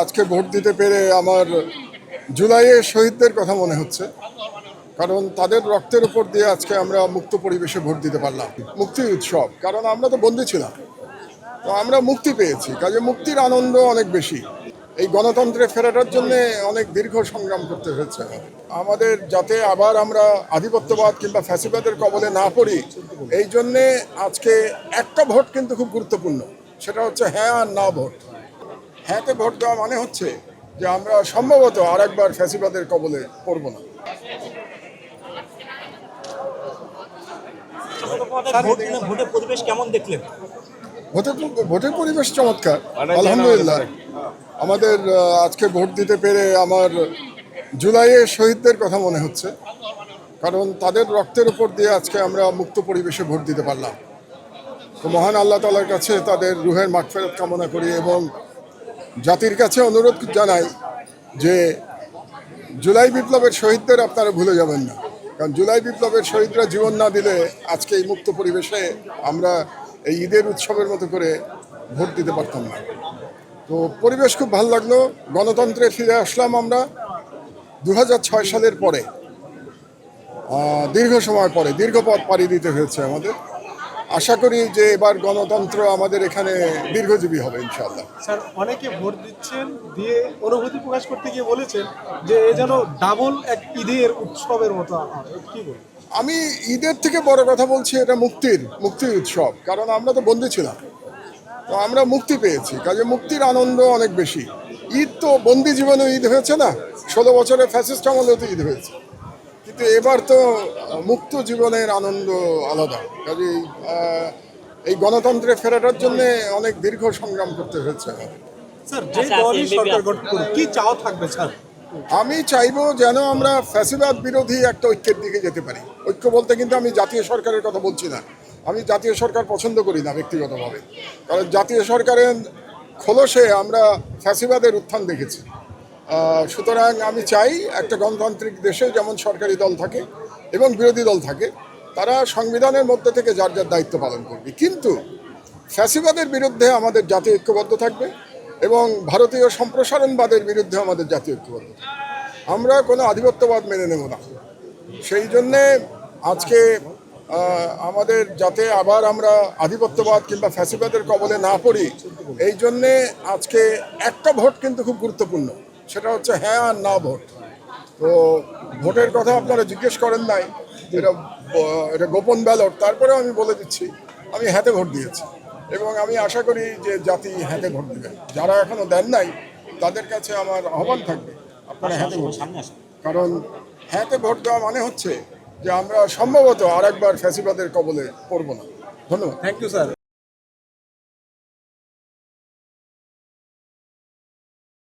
আজকে ভোট দিতে পেরে আমার জুলাইয়ের শহীদদের কথা মনে হচ্ছে, কারণ তাদের রক্তের উপর দিয়ে আজকে আমরা মুক্ত পরিবেশে ভোট দিতে পারলাম। মুক্তি উৎসব, কারণ আমরা তো বন্দী ছিলাম, তো আমরা মুক্তি পেয়েছি, কাজে মুক্তির আনন্দ অনেক বেশি। এই গণতন্ত্রে ফেরাটার জন্য অনেক দীর্ঘ সংগ্রাম করতে হয়েছে আমাদের, যাতে আবার আমরা আধিপত্যবাদ কিংবা ফ্যাসিবাদের কবলে না পড়ি। এই জন্যে আজকে একটা ভোট কিন্তু খুব গুরুত্বপূর্ণ, সেটা হচ্ছে হ্যাঁ আর না ভোট। হ্যাঁতে ভোট দেওয়া মানে হচ্ছে যে আমরা সম্ভবত আর একবার ফ্যাসিবাদের কবলে পড়ব না। ভোটের পরিবেশ কেমন দেখলেন? ভোটের পরিবেশ চমৎকার, আলহামদুলিল্লাহ। আমাদের আজকে ভোট দিতে পেরে আমার জুলাইয়ের শহীদদের কথা মনে হচ্ছে, কারণ তাদের রক্তের উপর দিয়ে আজকে আমরা মুক্ত পরিবেশে ভোট দিতে পারলাম। তো মহান আল্লাহ তাআলার কাছে তাদের রুহের মাগফিরাত কামনা করি এবং জাতির কাছে অনুরোধ জানাই যে জুলাই বিপ্লবের শহীদদের আপনারা ভুলে যাবেন না, কারণ জুলাই বিপ্লবের শহীদরা জীবন না দিলে আজকে এই মুক্ত পরিবেশে আমরা এই ঈদের উৎসবের মতো করে ভোট দিতে পারতাম না। তো পরিবেশ খুব ভালো লাগলো, গণতন্ত্রে ফিরে আসলাম আমরা 2006 সালের পরে, দীর্ঘ সময় পরে, দীর্ঘ পথ পাড়ি দিতে হয়েছে আমাদের। আশা করি যে এবার গণতন্ত্র আমাদের এখানে দীর্ঘজীবী হবে ইনশাআল্লাহ। স্যার, অনেকে ভোট দিচ্ছেন, দিয়ে অনুভূতি প্রকাশ করতে গিয়ে বলেছেন যে এ যেন ডাবল এক ঈদের উৎসবের মতো। কি বলবো, আমি ঈদের থেকে বড় কথা বলছি, এটা মুক্তির উৎসব, কারণ আমরা তো বন্দী ছিলাম, তো আমরা মুক্তি পেয়েছি, কাজে মুক্তির আনন্দ অনেক বেশি। ঈদ তো বন্দি জীবনে ঈদ হয়েছে না, 16 বছরে ফ্যাসিস্ট আমলেও তো ঈদ হয়েছে, কিন্তু এবার তো মুক্ত জীবনের আনন্দ আলাদা। কাজে এই গণতন্ত্রে ফেরাটার জন্য অনেক দীর্ঘ সংগ্রাম করতে হয়েছে। স্যার, যে দলই সরকার গঠন করুক, কি চাওয়া থাকবে স্যার? আমি চাইবো যেন আমরা ফ্যাসিবাদ বিরোধী একটা ঐক্যের দিকে যেতে পারি। ঐক্য বলতে কিন্তু আমি জাতীয় সরকারের কথা বলছি না, আমি জাতীয় সরকার পছন্দ করি না ব্যক্তিগতভাবে, কারণ জাতীয় সরকারের খোলসে আমরা ফ্যাসিবাদের উত্থান দেখেছি। সুতরাং আমি চাই একটা গণতান্ত্রিক দেশে যেমন সরকারি দল থাকে এবং বিরোধী দল থাকে, তারা সংবিধানের মধ্যে থেকে যার যার দায়িত্ব পালন করবে, কিন্তু ফ্যাসিবাদের বিরুদ্ধে আমাদের জাতীয় ঐক্যবদ্ধ থাকবে এবং ভারতীয় সম্প্রসারণবাদের বিরুদ্ধে আমাদের জাতীয় ঐক্যবদ্ধ থাকবে। আমরা কোনো আধিপত্যবাদ মেনে নেব না। সেই জন্যে আজকে আমাদের যাতে আবার আমরা আধিপত্যবাদ কিংবা ফ্যাসিবাদের কবলে না পড়ি, এই জন্যে আজকে একটা ভোট কিন্তু খুব গুরুত্বপূর্ণ, সেটা হচ্ছে হ্যাঁ আর না ভোট। তো ভোটের কথা আপনারা জিজ্ঞেস করেন নাই, এটা গোপন ব্যালট, তারপরেও আমি বলে দিচ্ছি আমি হ্যাঁতে ভোট দিয়েছি এবং আমি আশা করি যে জাতি হ্যাঁতে ভোট দেবেন। যারা এখনো দেন নাই তাদের কাছে আমার আহ্বান থাকবে আপনারা হ্যাঁতে ভোট দেন, কারণ হ্যাঁতে ভোট দেওয়া মানে হচ্ছে যে আমরা সম্ভবত আর একবার ফ্যাসিবাদের কবলে পড়ব না। ধন্যবাদ। Thank you sir.